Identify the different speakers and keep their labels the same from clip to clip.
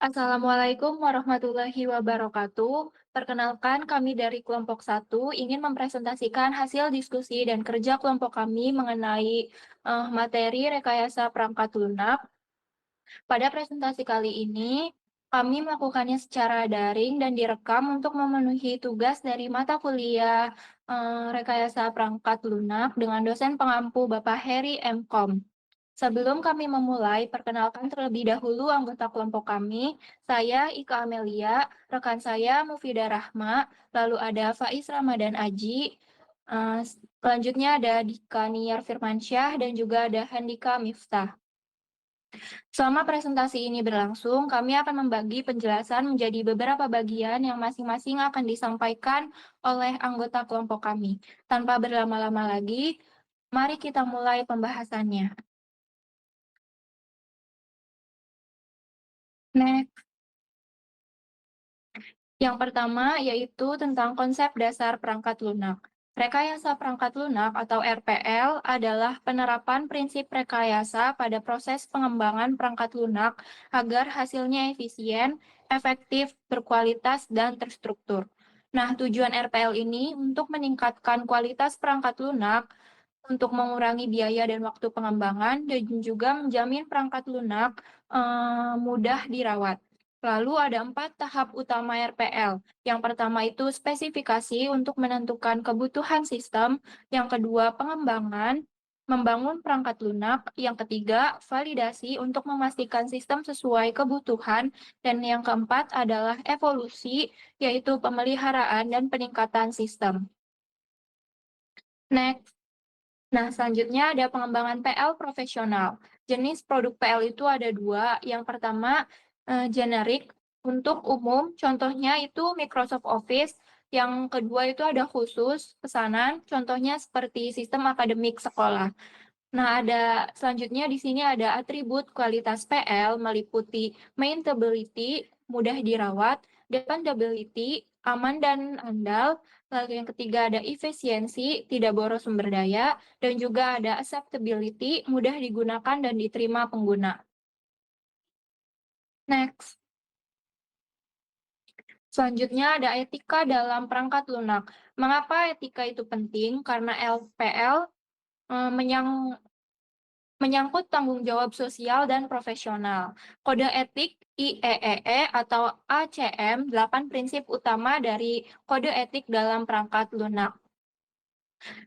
Speaker 1: Assalamualaikum warahmatullahi wabarakatuh. Perkenalkan, kami dari kelompok satu ingin mempresentasikan hasil diskusi dan kerja kelompok kami mengenai materi rekayasa perangkat lunak. Pada presentasi kali ini, kami melakukannya secara daring dan direkam untuk memenuhi tugas dari mata kuliah rekayasa perangkat lunak dengan dosen pengampu Bapak Heri M. Kom. Sebelum kami memulai, perkenalkan terlebih dahulu anggota kelompok kami. Saya Ika Amelia, rekan saya Mufidah Rahma, lalu ada Faiz Ramadan Aji, selanjutnya ada Dika Niyar Firmansyah, dan juga ada Handika Miftah. Selama presentasi ini berlangsung, kami akan membagi penjelasan menjadi beberapa bagian yang masing-masing akan disampaikan oleh anggota kelompok kami. Tanpa berlama-lama lagi, mari kita mulai pembahasannya. Next. Yang pertama yaitu tentang konsep dasar perangkat lunak. Rekayasa perangkat lunak atau RPL adalah penerapan prinsip rekayasa pada proses pengembangan perangkat lunak agar hasilnya efisien, efektif, berkualitas, dan terstruktur. Nah, tujuan RPL ini untuk meningkatkan kualitas perangkat lunak, untuk mengurangi biaya dan waktu pengembangan, dan juga menjamin perangkat lunak mudah dirawat. Lalu ada 4 tahap utama RPL. Yang pertama itu spesifikasi untuk menentukan kebutuhan sistem, yang kedua pengembangan, membangun perangkat lunak, yang ketiga validasi untuk memastikan sistem sesuai kebutuhan, dan yang keempat adalah evolusi, yaitu pemeliharaan dan peningkatan sistem. Next. Nah, selanjutnya ada pengembangan PL profesional. Jenis produk PL itu ada dua. Yang pertama, generik untuk umum, contohnya itu Microsoft Office. Yang kedua itu ada khusus, pesanan, contohnya seperti sistem akademik sekolah. Nah, ada selanjutnya di sini ada atribut kualitas PL meliputi maintainability, mudah dirawat, dependability, aman dan andal. Lalu yang ketiga ada efisiensi, tidak boros sumber daya, dan juga ada acceptability, mudah digunakan dan diterima pengguna. Next. Selanjutnya ada etika dalam perangkat lunak. Mengapa etika itu penting? Karena LPL menyangkut tanggung jawab sosial dan profesional. Kode etik IEEE atau ACM 8 prinsip utama dari kode etik dalam perangkat lunak.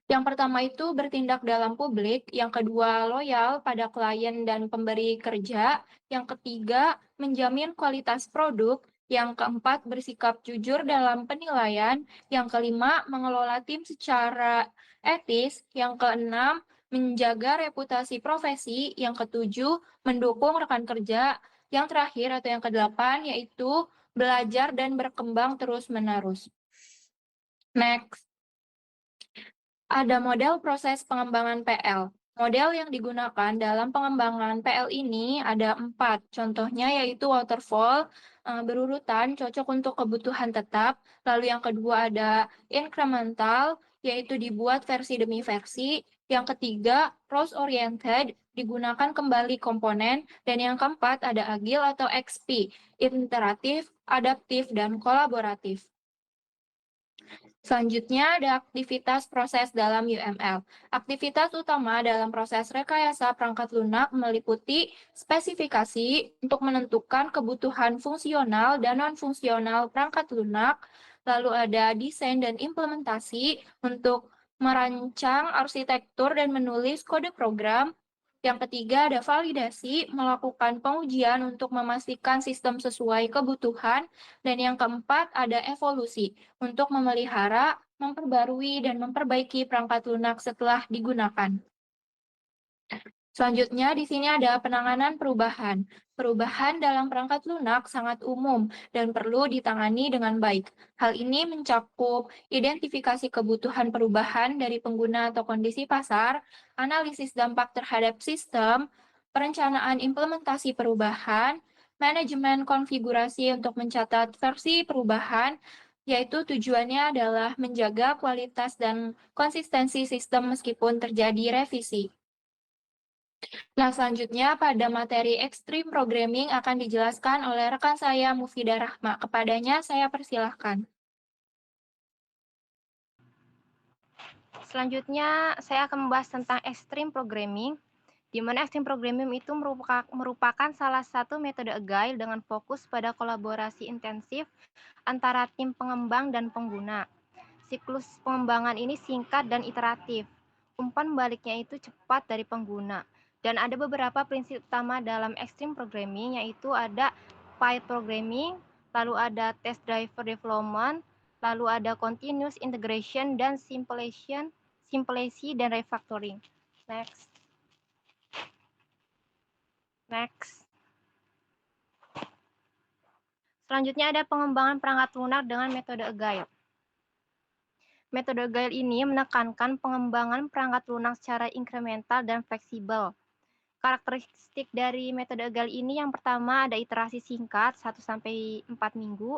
Speaker 1: Yang pertama itu bertindak dalam publik, yang kedua loyal pada klien dan pemberi kerja, yang ketiga menjamin kualitas produk, yang keempat bersikap jujur dalam penilaian, yang kelima mengelola tim secara etis, yang keenam menjaga reputasi profesi, yang ketujuh mendukung rekan kerja, yang terakhir atau yang kedelapan yaitu belajar dan berkembang terus-menerus. Next. Ada model proses pengembangan PL. Model yang digunakan dalam pengembangan PL ini ada 4. Contohnya yaitu waterfall, berurutan, cocok untuk kebutuhan tetap. Lalu yang kedua ada incremental, yaitu dibuat versi demi versi. Yang ketiga, growth oriented, digunakan kembali komponen. Dan yang keempat ada agile atau XP, iteratif, adaptif, dan kolaboratif. Selanjutnya ada aktivitas proses dalam UML. Aktivitas utama dalam proses rekayasa perangkat lunak meliputi spesifikasi untuk menentukan kebutuhan fungsional dan non-fungsional perangkat lunak, lalu ada desain dan implementasi untuk merancang arsitektur dan menulis kode program. Yang ketiga ada validasi, melakukan pengujian untuk memastikan sistem sesuai kebutuhan. Dan yang keempat ada evolusi, untuk memelihara, memperbarui, dan memperbaiki perangkat lunak setelah digunakan. Selanjutnya, di sini ada penanganan perubahan. Perubahan dalam perangkat lunak sangat umum dan perlu ditangani dengan baik. Hal ini mencakup identifikasi kebutuhan perubahan dari pengguna atau kondisi pasar, analisis dampak terhadap sistem, perencanaan implementasi perubahan, manajemen konfigurasi untuk mencatat versi perubahan, yaitu tujuannya adalah menjaga kualitas dan konsistensi sistem meskipun terjadi revisi. Nah, selanjutnya pada materi Extreme Programming akan dijelaskan oleh rekan saya Mufidah Rahma. Kepadanya saya persilahkan.
Speaker 2: Selanjutnya, saya akan membahas tentang Extreme Programming, di mana Extreme Programming itu merupakan salah satu metode Agile dengan fokus pada kolaborasi intensif antara tim pengembang dan pengguna. Siklus pengembangan ini singkat dan iteratif. Umpan baliknya itu cepat dari pengguna. Dan ada beberapa prinsip utama dalam Extreme Programming, yaitu ada pair programming, lalu ada test driver development, lalu ada continuous integration dan simplicity dan refactoring. Next. Next. Selanjutnya ada pengembangan perangkat lunak dengan metode Agile. Metode Agile ini menekankan pengembangan perangkat lunak secara inkremental dan fleksibel. Karakteristik dari metode Agile ini yang pertama ada iterasi singkat 1-4 minggu.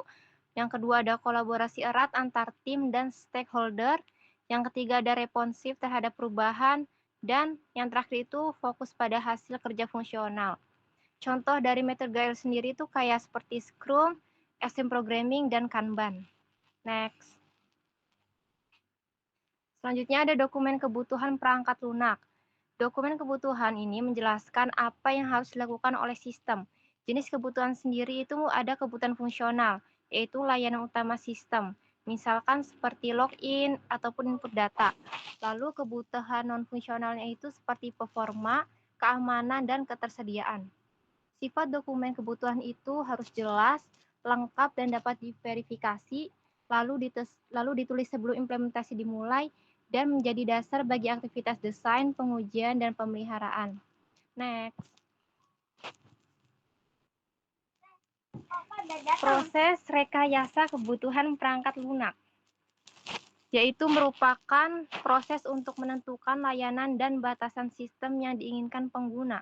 Speaker 2: Yang kedua ada kolaborasi erat antar tim dan stakeholder. Yang ketiga ada responsif terhadap perubahan. Dan yang terakhir itu fokus pada hasil kerja fungsional. Contoh dari metode Agile sendiri itu kayak seperti Scrum, Extreme Programming, dan Kanban. Next. Selanjutnya ada dokumen kebutuhan perangkat lunak. Dokumen kebutuhan ini menjelaskan apa yang harus dilakukan oleh sistem. Jenis kebutuhan sendiri itu ada kebutuhan fungsional, yaitu layanan utama sistem. Misalkan seperti login ataupun input data. Lalu kebutuhan non-fungsionalnya itu seperti performa, keamanan, dan ketersediaan. Sifat dokumen kebutuhan itu harus jelas, lengkap, dan dapat diverifikasi, lalu ditulis sebelum implementasi dimulai, dan menjadi dasar bagi aktivitas desain, pengujian, dan pemeliharaan. Next. Proses rekayasa kebutuhan perangkat lunak, yaitu merupakan proses untuk menentukan layanan dan batasan sistem yang diinginkan pengguna.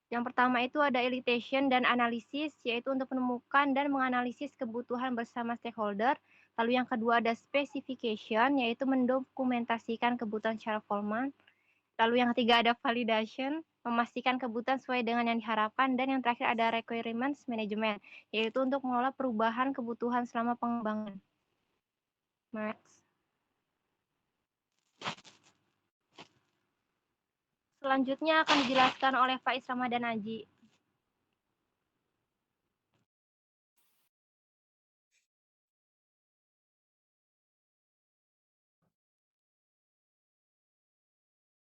Speaker 2: Yang pertama itu ada elicitation dan analisis, yaitu untuk menemukan dan menganalisis kebutuhan bersama stakeholder. Lalu yang kedua ada specification, yaitu mendokumentasikan kebutuhan secara formal. Lalu yang ketiga ada validation, memastikan kebutuhan sesuai dengan yang diharapkan. Dan yang terakhir ada requirements management, yaitu untuk mengelola perubahan kebutuhan selama pengembangan. Next. Selanjutnya akan dijelaskan oleh Faiz Ramadan Aji.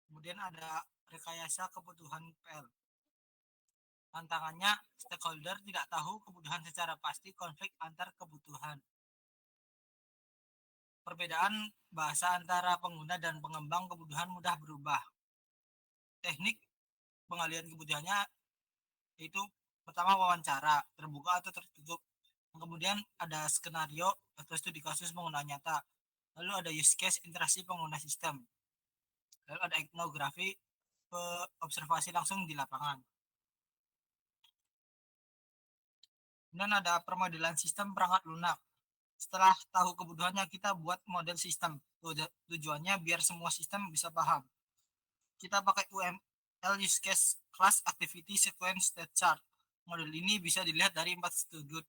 Speaker 3: Kemudian ada rekayasa kebutuhan PL. Tantangannya, stakeholder tidak tahu kebutuhan secara pasti konflik antar kebutuhan. Perbedaan bahasa antara pengguna dan pengembang kebutuhan mudah berubah. Teknik pengalihan kebutuhannya yaitu pertama wawancara, terbuka atau tertutup. Kemudian ada skenario atau studi kasus pengguna nyata. Lalu ada use case interaksi pengguna sistem. Lalu ada etnografi, observasi langsung di lapangan. Kemudian ada permodelan sistem perangkat lunak. Setelah tahu kebutuhannya, kita buat model sistem. Tujuannya biar semua sistem bisa paham. Kita pakai UML use case class activity sequence state chart. Model ini bisa dilihat dari 4 sudut.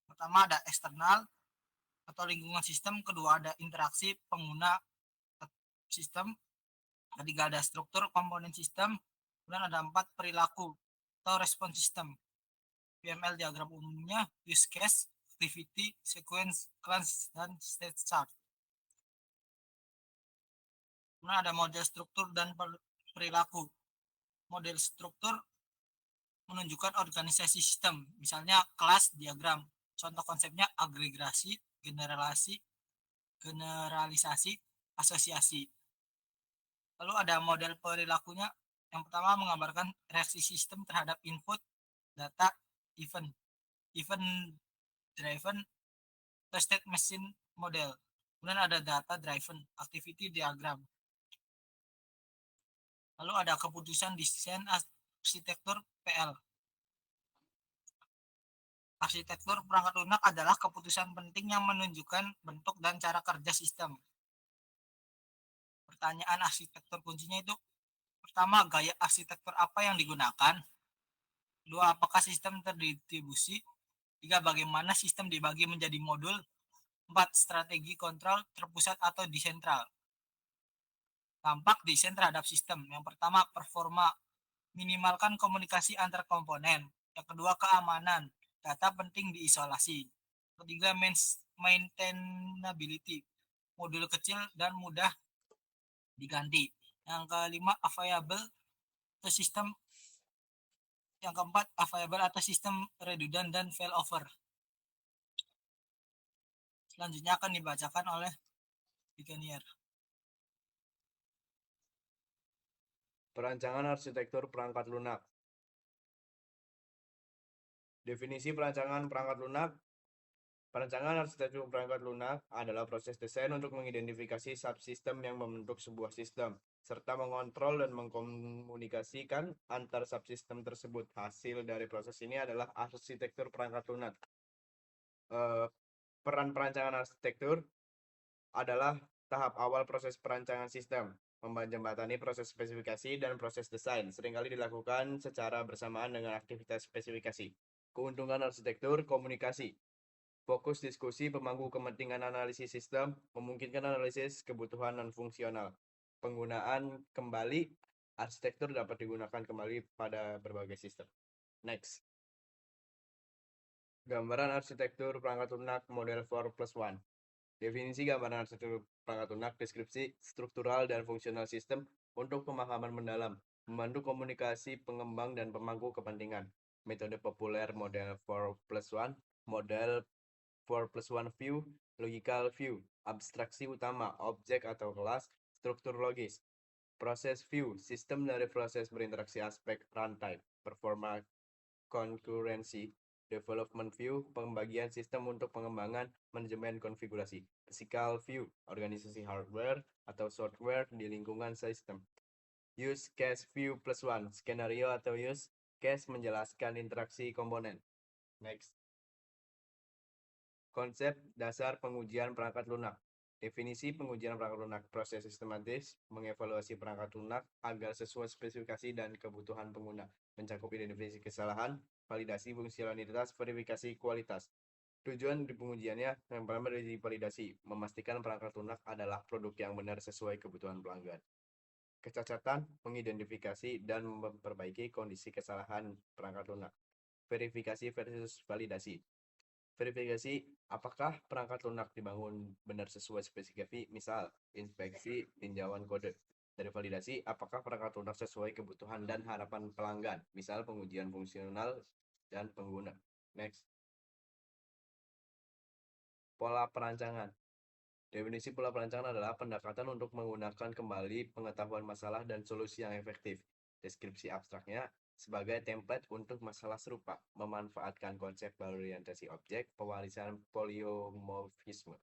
Speaker 3: Pertama ada eksternal atau lingkungan sistem, kedua ada interaksi pengguna sistem, ketiga ada struktur komponen sistem, kemudian ada 4 perilaku atau respon sistem. UML diagram umumnya use case, activity, sequence, class, dan state chart. Kemudian ada model struktur dan perilaku. Model struktur menunjukkan organisasi sistem, misalnya kelas diagram. Contoh konsepnya agregasi, generalisasi, asosiasi. Lalu ada model perilakunya. Yang pertama menggambarkan reaksi sistem terhadap input, data, event driven, state machine model. Kemudian ada data driven, activity diagram. Lalu ada keputusan desain arsitektur PL. Arsitektur perangkat lunak adalah keputusan penting yang menunjukkan bentuk dan cara kerja sistem. Pertanyaan arsitektur kuncinya itu Pertama, gaya arsitektur apa yang digunakan. 2, apakah sistem terdistribusi. 3, bagaimana sistem dibagi menjadi modul. 4, strategi kontrol terpusat atau desentral. Dampak desain terhadap sistem. Yang pertama, performa. Minimalkan komunikasi antar komponen. Yang kedua, keamanan. Data penting diisolasi. Ketiga, maintainability. Modul kecil dan mudah diganti. Yang kelima, available atau sistem. Yang keempat, available atau sistem redundant dan failover. Selanjutnya akan dibacakan oleh Dikenier.
Speaker 4: Perancangan arsitektur perangkat lunak. Definisi perancangan perangkat lunak. Perancangan arsitektur perangkat lunak adalah proses desain untuk mengidentifikasi subsistem yang membentuk sebuah sistem, serta mengontrol dan mengkomunikasikan antar subsistem tersebut. Hasil dari proses ini adalah arsitektur perangkat lunak. Peran perancangan arsitektur adalah tahap awal proses perancangan sistem, menjembatani proses spesifikasi dan proses desain, seringkali dilakukan secara bersamaan dengan aktivitas spesifikasi. Keuntungan arsitektur komunikasi. Fokus diskusi pemangku kepentingan analisis sistem, memungkinkan analisis kebutuhan non-fungsional. Penggunaan kembali, arsitektur dapat digunakan kembali pada berbagai sistem. Next. Gambaran arsitektur perangkat lunak model 4+1. Definisi gambaran arsitektur perangkat lunak, deskripsi struktural dan fungsional sistem untuk pemahaman mendalam, membantu komunikasi pengembang dan pemangku kepentingan. Metode populer model 4+1, model 4+1 view, logical view, abstraksi utama, objek atau kelas, struktur logis. Proses view, sistem dari proses berinteraksi aspek runtime, performa konkurensi. Development view, pembagian sistem untuk pengembangan manajemen konfigurasi. Physical view, organisasi hardware atau software di lingkungan sistem. Use case view +1, skenario atau use case menjelaskan interaksi komponen. Next. Konsep dasar pengujian perangkat lunak. Definisi pengujian perangkat lunak, proses sistematis mengevaluasi perangkat lunak agar sesuai spesifikasi dan kebutuhan pengguna, mencakup identifikasi kesalahan, validasi fungsionalitas, verifikasi kualitas. Tujuan di pengujiannya yang pertama dari validasi, memastikan perangkat lunak adalah produk yang benar sesuai kebutuhan pelanggan. Kecacatan, mengidentifikasi dan memperbaiki kondisi kesalahan perangkat lunak. Verifikasi versus validasi. Verifikasi apakah perangkat lunak dibangun benar sesuai spesifikasi, misal inspeksi tinjauan kode. Dari validasi, apakah perangkat lunak sesuai kebutuhan dan harapan pelanggan, misal pengujian fungsional dan pengguna. Next. Pola perancangan. Definisi pola perancangan adalah pendekatan untuk menggunakan kembali pengetahuan masalah dan solusi yang efektif. Deskripsi abstraknya sebagai template untuk masalah serupa, memanfaatkan konsep berorientasi objek, pewarisan poliomorfisme.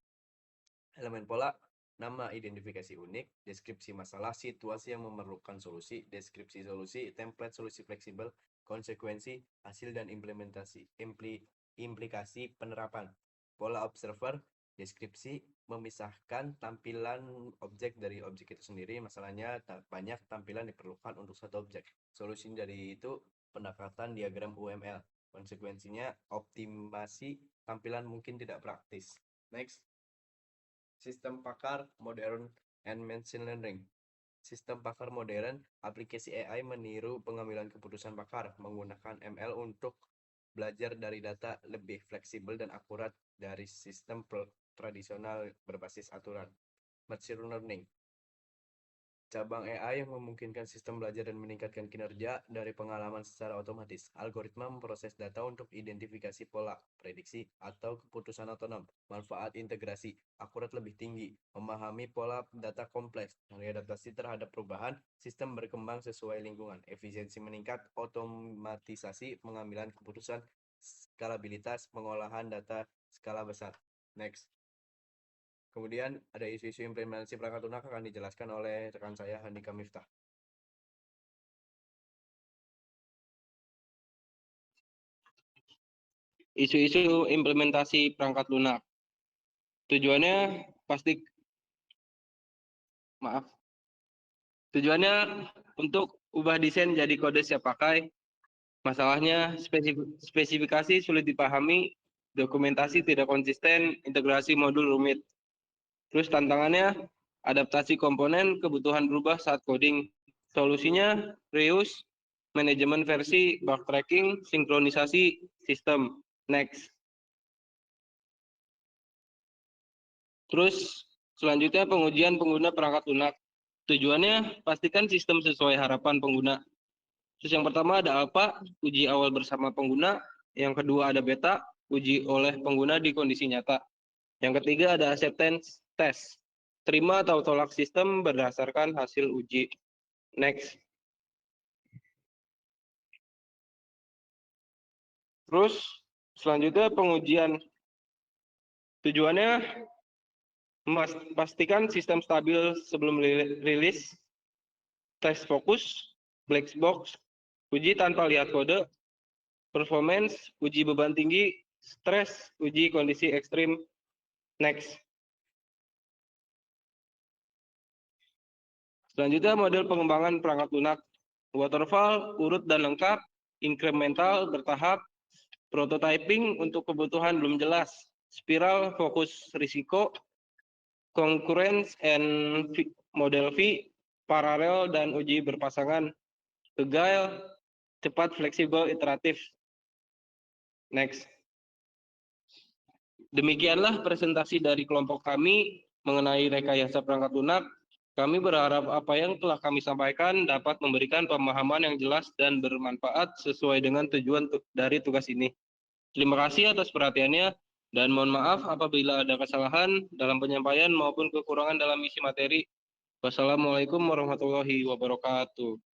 Speaker 4: Elemen pola, nama identifikasi unik, deskripsi masalah, situasi yang memerlukan solusi, deskripsi solusi, template solusi fleksibel, konsekuensi, hasil dan implikasi penerapan. Pola observer, deskripsi, memisahkan tampilan objek dari objek itu sendiri, masalahnya banyak tampilan diperlukan untuk satu objek. Solusi dari itu pendekatan diagram UML. Konsekuensinya optimasi tampilan mungkin tidak praktis. Next. Sistem pakar modern and machine learning. Sistem pakar modern, aplikasi AI meniru pengambilan keputusan pakar, menggunakan ML untuk belajar dari data lebih fleksibel dan akurat dari sistem tradisional berbasis aturan. Machine learning, cabang AI yang memungkinkan sistem belajar dan meningkatkan kinerja dari pengalaman secara otomatis. Algoritma memproses data untuk identifikasi pola, prediksi, atau keputusan otonom. Manfaat integrasi, akurat lebih tinggi, memahami pola data kompleks, adaptasi terhadap perubahan, sistem berkembang sesuai lingkungan, efisiensi meningkat, otomatisasi pengambilan keputusan, skalabilitas pengolahan data skala besar. Next. Kemudian ada isu-isu implementasi perangkat lunak akan dijelaskan oleh rekan saya Handika Miftah.
Speaker 5: Isu-isu implementasi perangkat lunak. Tujuannya untuk ubah desain jadi kode siap pakai. Masalahnya spesifikasi sulit dipahami, dokumentasi tidak konsisten, integrasi modul rumit. Terus tantangannya adaptasi komponen kebutuhan berubah saat coding. Solusinya reuse, manajemen versi, bug tracking, sinkronisasi sistem. Next. Terus selanjutnya pengujian pengguna perangkat lunak. Tujuannya pastikan sistem sesuai harapan pengguna. Terus yang pertama ada alpha, uji awal bersama pengguna. Yang kedua ada beta, uji oleh pengguna di kondisi nyata. Yang ketiga ada acceptance test. Terima atau tolak sistem berdasarkan hasil uji. Next. Terus selanjutnya pengujian. Tujuannya pastikan sistem stabil sebelum rilis. Tes fokus, black box, uji tanpa lihat kode, performance, uji beban tinggi, stres, uji kondisi ekstrim. Next. Selanjutnya model pengembangan perangkat lunak. Waterfall, urut dan lengkap, incremental, bertahap, prototyping untuk kebutuhan belum jelas, spiral, fokus risiko, concurrence and model V, paralel dan uji berpasangan, agile, cepat, fleksibel, iteratif. Next. Demikianlah presentasi dari kelompok kami mengenai rekayasa perangkat lunak. Kami berharap apa yang telah kami sampaikan dapat memberikan pemahaman yang jelas dan bermanfaat sesuai dengan tujuan dari tugas ini. Terima kasih atas perhatiannya dan mohon maaf apabila ada kesalahan dalam penyampaian maupun kekurangan dalam isi materi. Wassalamualaikum warahmatullahi wabarakatuh.